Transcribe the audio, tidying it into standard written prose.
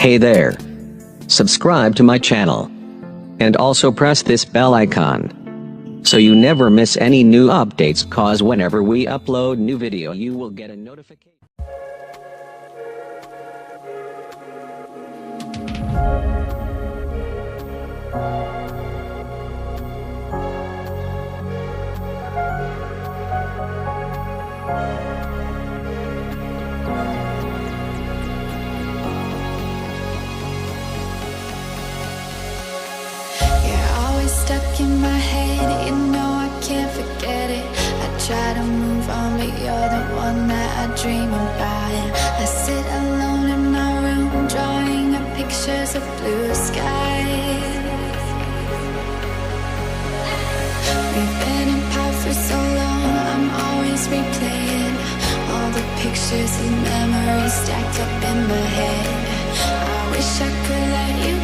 Hey there! Subscribe to my channel. And also press this bell icon, so you never miss any new updates, cause whenever we upload new video you will get a notification. Stuck in my head, you know I can't forget it. I try to move on, but you're the one that I dream about. I sit alone in my room, drawing up pictures of blue skies. We've been apart for so long, I'm always replaying all the pictures and memories stacked up in my head. I wish I could let you